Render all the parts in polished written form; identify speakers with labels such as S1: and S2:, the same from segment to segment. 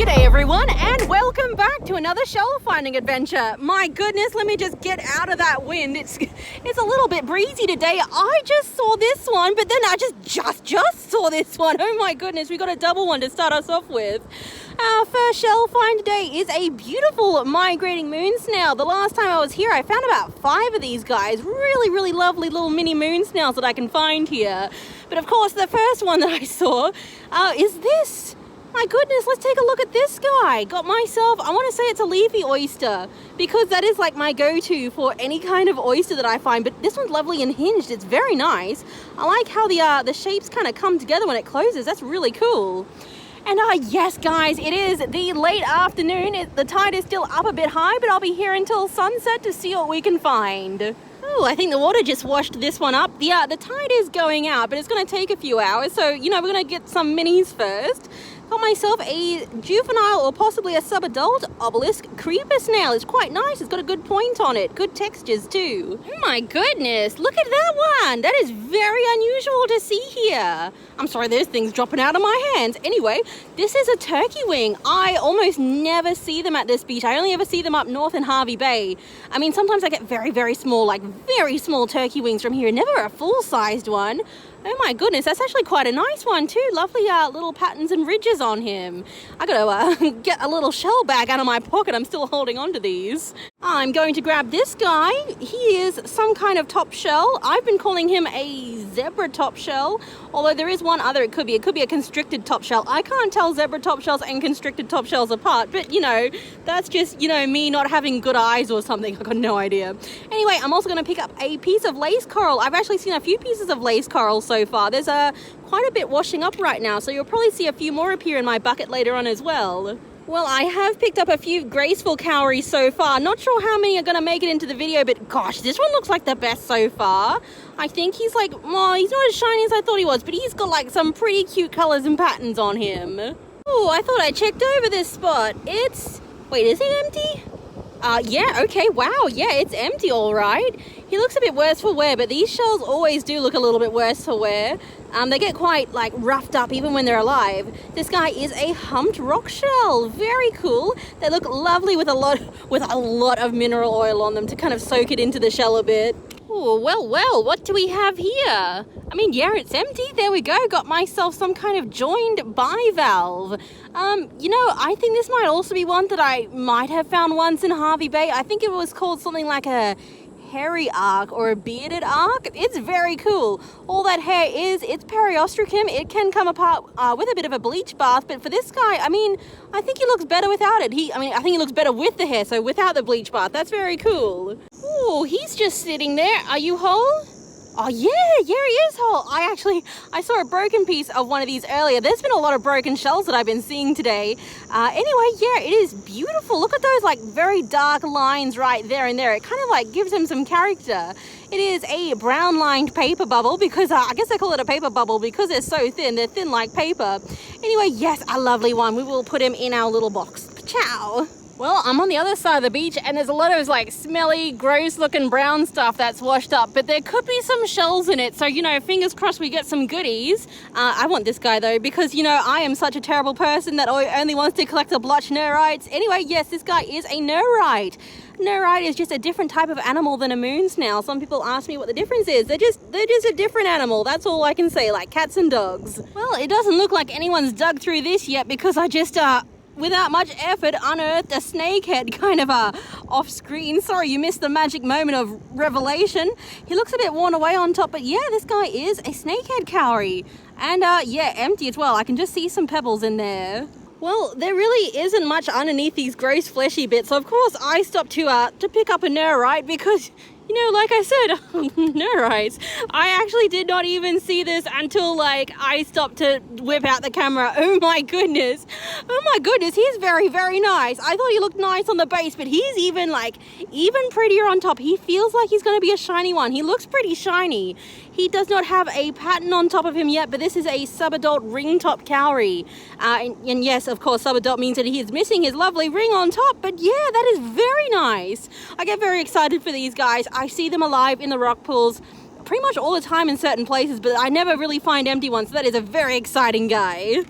S1: G'day everyone, and welcome back to another shell finding adventure. My goodness, let me just get out of that wind. It's a little bit breezy today. I just saw this one, but then I just saw this one. Oh my goodness, we got a double one to start us off with. Our first shell find today is a beautiful migrating moon snail. The last time I was here, I found about 5 of these guys. Really lovely little mini moon snails that I can find here. But of course, the first one that I saw is this. My goodness, let's take a look at this guy. Got myself, I want to say it's a leafy oyster, because that is like my go-to for any kind of oyster that I find. But this one's lovely and hinged. It's very nice. I like how the shapes kind of come together when it closes. That's really cool. And yes, guys, it is the late afternoon. The tide is still up a bit high, but I'll be here until sunset to see what we can find. Oh, I think the water just washed this one up. Yeah, the tide is going out, but it's going to take a few hours. So, we're going to get some minis first. Got myself a juvenile or possibly a sub-adult obelisk creeper snail. It's quite nice. It's got a good point on it. Good textures too. Oh my goodness. Look at that one. That is very unusual to see here. I'm sorry, there's things dropping out of my hands. Anyway, this is a turkey wing. I almost never see them at this beach. I only ever see them up north in Harvey Bay. I mean, sometimes I get very small, like very small turkey wings from here. Never a full-sized one. Oh my goodness, that's actually quite a nice one too. Lovely little patterns and ridges on him. I gotta get a little shell bag out of my pocket. I'm still holding on to these. I'm going to grab this guy. He is some kind of top shell. I've been calling him a zebra top shell, although there is one other it could be. It could be a constricted top shell. I can't tell zebra top shells and constricted top shells apart, but that's just, me not having good eyes or something. I've got no idea. Anyway, I'm also gonna pick up a piece of lace coral. I've actually seen a few pieces of lace coral so far. There's quite a bit washing up right now, so you'll probably see a few more appear in my bucket later on as well. Well, I have picked up a few graceful cowries so far. Not sure how many are going to make it into the video, but gosh, this one looks like the best so far. I think he's he's not as shiny as I thought he was, but he's got some pretty cute colors and patterns on him. Oh, I thought I checked over this spot. Wait, is it empty? Yeah, okay, wow, yeah, it's empty, all right. He looks a bit worse for wear, but these shells always do look a little bit worse for wear. They get quite, roughed up even when they're alive. This guy is a humped rock shell. Very cool. They look lovely with a lot of mineral oil on them to kind of soak it into the shell a bit. Oh, well, what do we have here? I mean, yeah, it's empty. There we go. Got myself some kind of joined bivalve. I think this might also be one that I might have found once in Harvey Bay. I think it was called something like a hairy arc or a bearded arc. It's very cool. All that hair it's periostracum. It can come apart with a bit of a bleach bath, but for this guy, I think he looks better without it. I think he looks better with the hair, so without the bleach bath. That's very cool. Oh, he's just sitting there. Are you whole? Oh, yeah, he is whole. I saw a broken piece of one of these earlier. There's been a lot of broken shells that I've been seeing today. Anyway, yeah, it is beautiful. Look at those, very dark lines right there and there. It kind of, gives him some character. It is a brown-lined paper bubble because, I guess I call it a paper bubble because they're so thin. They're thin like paper. Anyway, yes, a lovely one. We will put him in our little box. Ciao. Well, I'm on the other side of the beach and there's a lot of smelly, gross looking brown stuff that's washed up, but there could be some shells in it. So, fingers crossed we get some goodies. I want this guy though, because, I am such a terrible person that only wants to collect the blotch neurites. Anyway, yes, this guy is a neurite. Neurite is just a different type of animal than a moon snail. Some people ask me what the difference is. They're just a different animal. That's all I can say, like cats and dogs. Well, it doesn't look like anyone's dug through this yet because I just, without much effort, unearthed a snakehead kind of off screen. Sorry, you missed the magic moment of revelation. He looks a bit worn away on top, but yeah, this guy is a snakehead cowrie. And yeah, empty as well. I can just see some pebbles in there. Well, there really isn't much underneath these gross fleshy bits. So of course I stopped to pick up a neurite because, like I said, neurites. I actually did not even see this until I stopped to whip out the camera. Oh my goodness, he's very nice. I thought he looked nice on the base, but he's even prettier on top. He feels like he's going to be a shiny one. He looks pretty shiny. He does not have a pattern on top of him yet, but this is a sub-adult ring top cowrie. And yes, of course, sub-adult means that he is missing his lovely ring on top, but yeah, that is very nice. I get very excited for these guys. I see them alive in the rock pools pretty much all the time in certain places, but I never really find empty ones, so that is a very exciting guy.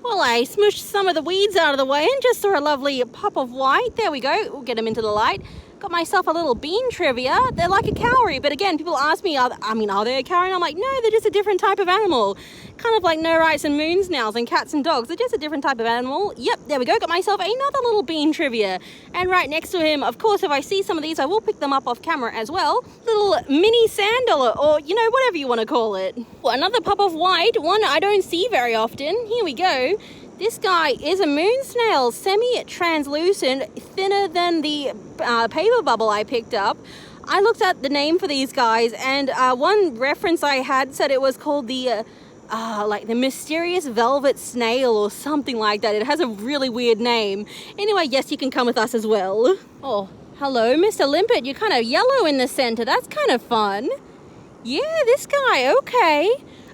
S1: Well, I smushed some of the weeds out of the way and just saw a lovely pop of white. There we go. We'll get them into the light. Got myself a little bean trivia. They're like a cowrie, but again, people ask me, are they a cowrie? And I'm like, no, they're just a different type of animal. Kind of like nerites and moonsnails and cats and dogs. They're just a different type of animal. Yep, there we go. Got myself another little bean trivia. And right next to him, of course, if I see some of these, I will pick them up off camera as well. Little mini sand dollar, or, whatever you want to call it. Well, another pop of white, one I don't see very often. Here we go. This guy is a moonsnail, semi-translucent, thinner than the paper bubble I picked up. I looked at the name for these guys, and one reference I had said it was called the mysterious velvet snail or something like that. It has a really weird name. Anyway, yes, you can come with us as well. Oh, hello, Mr. Limpet. You're kind of yellow in the center. That's kind of fun. Yeah, this guy, okay.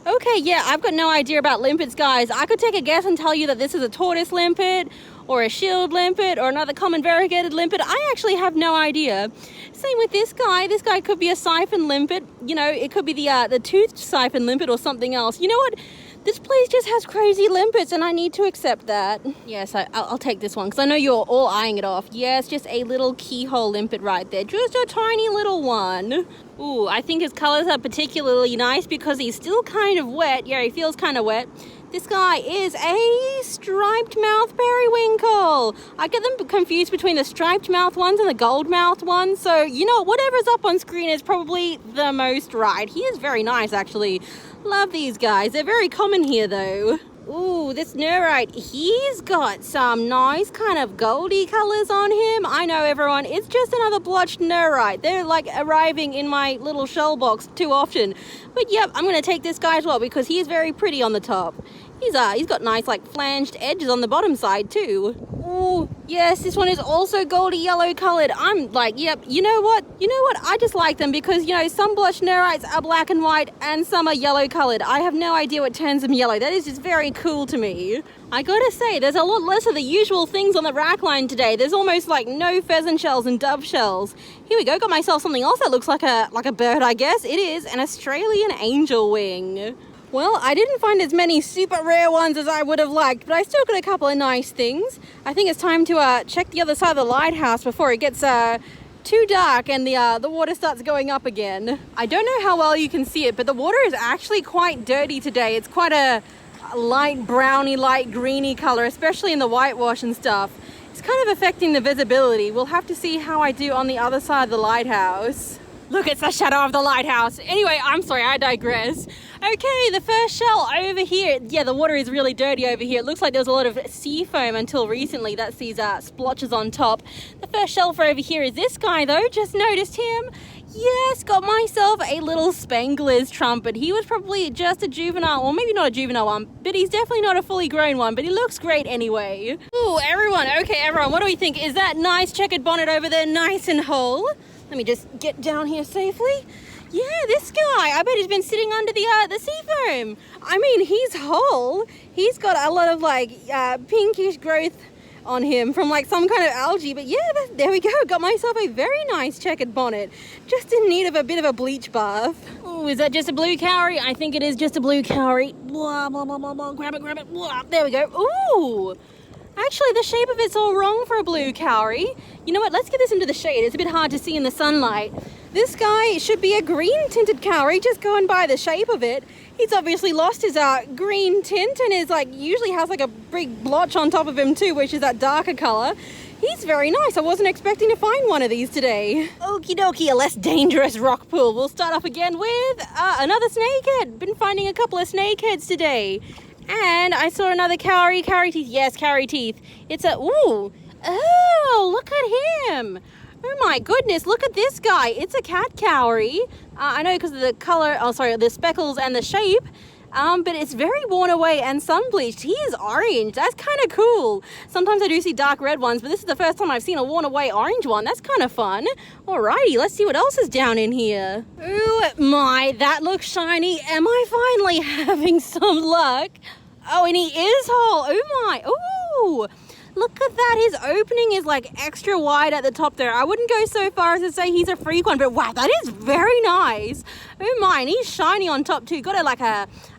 S1: Okay, yeah, I've got no idea about limpets, guys. I could take a guess and tell you that this is a tortoise limpet or a shield limpet or another common variegated limpet. I actually have no idea. Same with this guy. This guy could be a siphon limpet. It could be the toothed siphon limpet or something else. You know what? This place just has crazy limpets and I need to accept that. Yes, I'll take this one because I know you're all eyeing it off. Yes, just a little keyhole limpet right there. Just a tiny little one. Ooh, I think his colors are particularly nice because he's still kind of wet. Yeah, he feels kind of wet. This guy is a striped mouth periwinkle. I get them confused between the striped mouth ones and the gold mouth ones. So, whatever's up on screen is probably the most right. He is very nice, actually. Love these guys. They're very common here, though. Ooh, this nerite, he's got some nice kind of goldy colors on him. I know, everyone, it's just another blotched nerite. They're like arriving in my little shell box too often. But yep, I'm going to take this guy as well because he is very pretty on the top. He's got nice like flanged edges on the bottom side too. Ooh, yes, this one is also goldy yellow colored. I'm like, yep, you know what? I just like them because, some blush nerites are black and white and some are yellow colored. I have no idea what turns them yellow. That is just very cool to me. I gotta say, there's a lot less of the usual things on the rack line today. There's almost like no pheasant shells and dove shells. Here we go, got myself something else that looks like a bird, I guess. It is an Australian angel wing. Well, I didn't find as many super rare ones as I would have liked, but I still got a couple of nice things. I think it's time to check the other side of the lighthouse before it gets too dark and the water starts going up again. I don't know how well you can see it, but the water is actually quite dirty today. It's quite a light browny, light greeny color, especially in the whitewash and stuff. It's kind of affecting the visibility. We'll have to see how I do on the other side of the lighthouse. Look, it's the shadow of the lighthouse. Anyway, I'm sorry, I digress. Okay, the first shell over here. Yeah, the water is really dirty over here. It looks like there was a lot of sea foam until recently. That's these splotches on top. The first shell for over here is this guy, though. Just noticed him. Yes, got myself a little Spangler's trumpet. He was probably just a juvenile, or maybe not a juvenile one, but he's definitely not a fully grown one, but he looks great anyway. Ooh, everyone, what do we think? Is that nice checkered bonnet over there nice and whole? Let me just get down here safely. Yeah, this guy, I bet he's been sitting under the sea foam. I mean, he's whole. He's got a lot of pinkish growth on him from some kind of algae. But yeah, there we go. Got myself a very nice checkered bonnet. Just in need of a bit of a bleach bath. Oh, is that just a blue cowrie? I think it is just a blue cowrie. Blah, blah, blah, blah, blah. Grab it. Blah. There we go. Ooh. Actually, the shape of it's all wrong for a blue cowrie. You know what? Let's get this into the shade. It's a bit hard to see in the sunlight. This guy should be a green tinted cowrie, just going by the shape of it. He's obviously lost his green tint and is usually has a big blotch on top of him too, which is that darker color. He's very nice. I wasn't expecting to find one of these today. Okie dokie, a less dangerous rock pool. We'll start off again with another snakehead. Been finding a couple of snakeheads today. And I saw another cowrie teeth. Yes, cowrie teeth. It's oh, look at him. Oh my goodness, look at this guy. It's a cat cowrie. I know because of the color, the speckles and the shape. But it's very worn away and sun-bleached. He is orange. That's kind of cool. Sometimes I do see dark red ones, but this is the first time I've seen a worn away orange one. That's kind of fun. Alrighty, let's see what else is down in here. Oh my, that looks shiny. Am I finally having some luck? Oh, and he is whole. Oh my, ooh. Look at that. His opening is like extra wide at the top there. I wouldn't go so far as to say he's a freak one, but wow, that is very nice. Oh my, and he's shiny on top too. Got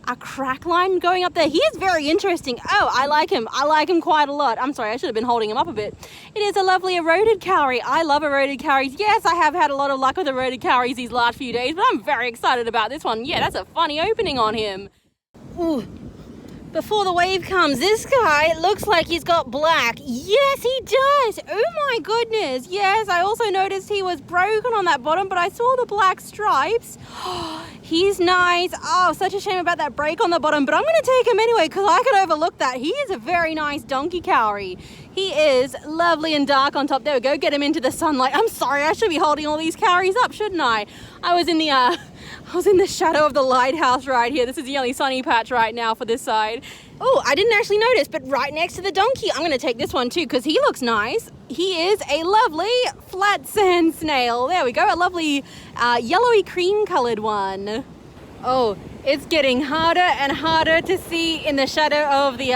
S1: a crack line going up there. He is very interesting. Oh, I like him. I like him quite a lot. I'm sorry, I should have been holding him up a bit. It is a lovely eroded cowrie. I love eroded cowries. Yes, I have had a lot of luck with eroded cowries these last few days, but I'm very excited about this one. Yeah, that's a funny opening on him. Ooh. Before the wave comes, this guy looks like he's got black. Yes, he does. Oh my goodness. Yes, I also noticed he was broken on that bottom, but I saw the black stripes. He's nice. Oh, such a shame about that break on the bottom, but I'm going to take him anyway because I could overlook that. He is a very nice donkey cowrie. He is lovely and dark on top. There we go. Get him into the sunlight. I'm sorry. I should be holding all these cowries up, shouldn't I? I was in the shadow of the lighthouse right here. This is the only sunny patch right now for this side. Oh, I didn't actually notice, but right next to the donkey, I'm going to take this one too because he looks nice. He is a lovely flat sand snail. There we go. A lovely yellowy cream colored one. Oh, it's getting harder and harder to see in the shadow of the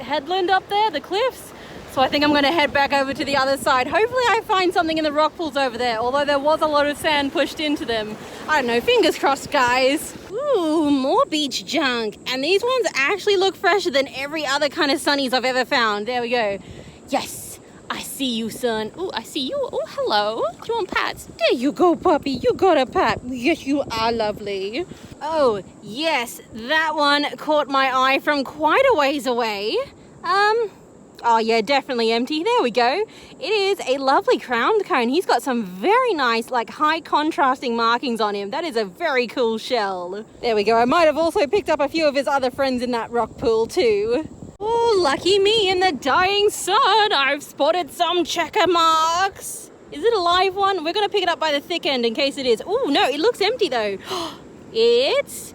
S1: headland up there, the cliffs. So I think I'm going to head back over to the other side. Hopefully I find something in the rock pools over there, although there was a lot of sand pushed into them. I don't know, fingers crossed, guys. Ooh, more beach junk. And these ones actually look fresher than every other kind of sunnies I've ever found. There we go. Yes, I see you, son. Ooh, I see you. Oh, hello. Do you want pats? There you go, puppy. You got a pat. Yes, you are lovely. Oh, yes, that one caught my eye from quite a ways away. Oh yeah, definitely empty. There we go. It is a lovely crowned cone. He's got some very nice, like high contrasting markings on him. That is a very cool shell. There we go. I might have also picked up a few of his other friends in that rock pool too. Oh, lucky me in the dying sun. I've spotted some checker marks. Is it a live one? We're going to pick it up by the thick end in case it is. Oh, no, it looks empty though. It's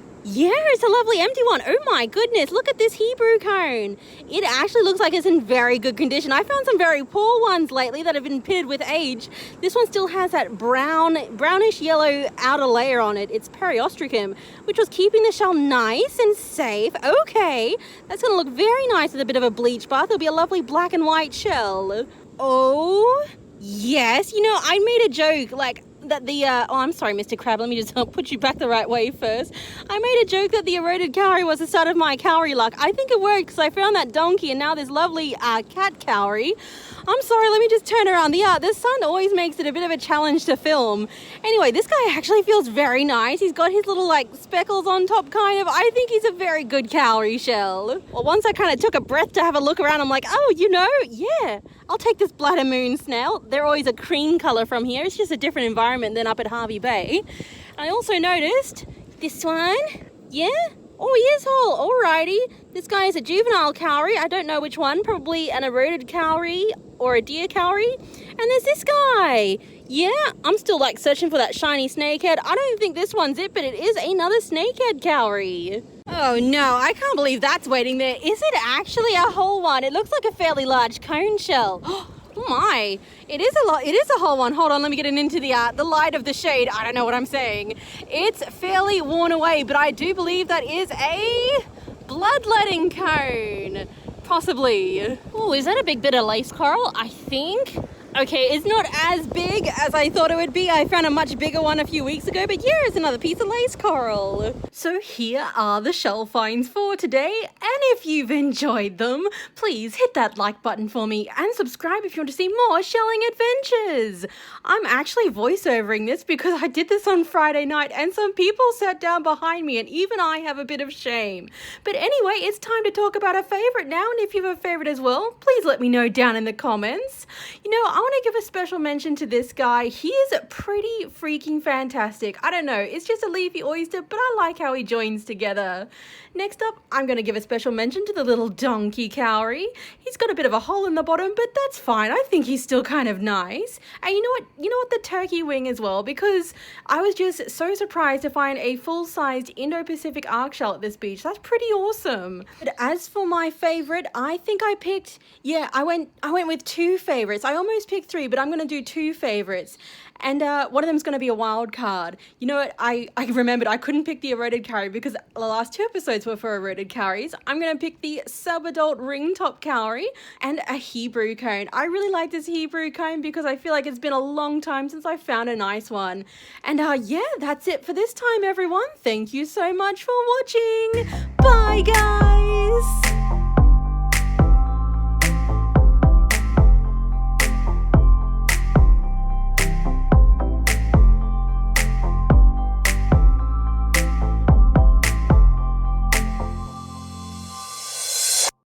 S1: a lovely empty one. Oh my goodness, look at this Hebrew cone. It actually looks like it's in very good condition. I found some very poor ones lately that have been pitted with age. This one still has that brownish yellow outer layer on it. It's periostracum, which was keeping the shell nice and safe. Okay, that's going to look very nice with a bit of a bleach bath. It'll be a lovely black and white shell. Oh, yes. You know, I made a joke that I'm sorry, Mr. Crab, let me just put you back the right way first. I made a joke that the eroded cowrie was the start of my cowrie luck. I think it worked because I found that donkey and now this lovely cat cowrie. I'm sorry, let me just turn around. The sun always makes it a bit of a challenge to film. Anyway, this guy actually feels very nice. He's got his little speckles on top kind of. I think he's a very good cowrie shell. Well, once I kind of took a breath to have a look around, I'm like, oh, yeah, I'll take this bladder moon snail. They're always a cream color from here. It's just a different environment than up at Harvey Bay. I also noticed this one. Yeah? Oh, he is whole. Alrighty. This guy is a juvenile cowrie. I don't know which one. Probably an eroded cowrie or a deer cowrie. And there's this guy. Yeah, I'm still searching for that shiny snakehead. I don't think this one's it, but it is another snakehead cowrie. Oh no, I can't believe that's waiting there. Is it actually a whole one? It looks like a fairly large cone shell. Oh my, it is a whole one. Hold on, let me get it into the light of the shade. I don't know what I'm saying. It's fairly worn away, but I do believe that is a bloodletting cone. Possibly. Oh, is that a big bit of lace coral? I think. Okay, it's not as big as I thought it would be. I found a much bigger one a few weeks ago, but yeah, it's another piece of lace coral. So here are the shell finds for today, and if you've enjoyed them, please hit that like button for me and subscribe if you want to see more shelling adventures. I'm actually voiceovering this because I did this on Friday night and some people sat down behind me and even I have a bit of shame. But anyway, it's time to talk about a favorite now, and if you have a favorite as well, please let me know down in the comments. You know, I want to give a special mention to this guy. He is pretty freaking fantastic. I don't know, it's just a leafy oyster, but I like how he joins together. Next up, I'm going to give a special mention to the little donkey cowrie. He's got a bit of a hole in the bottom, but that's fine. I think he's still kind of nice. And you know what, the turkey wing as well, because I was just so surprised to find a full-sized Indo-Pacific arc shell at this beach. That's pretty awesome. But as for my favorite, I think I picked, I went with two favorites. I almost pick 3, but I'm going to do 2 favorites. And one of them is going to be a wild card. You know what? I remembered I couldn't pick the eroded cowrie because the last 2 episodes were for eroded cowries. I'm going to pick the sub-adult ring top cowrie and a Hebrew cone. I really like this Hebrew cone because I feel like it's been a long time since I found a nice one. And yeah, that's it for this time, everyone. Thank you so much for watching. Bye, guys.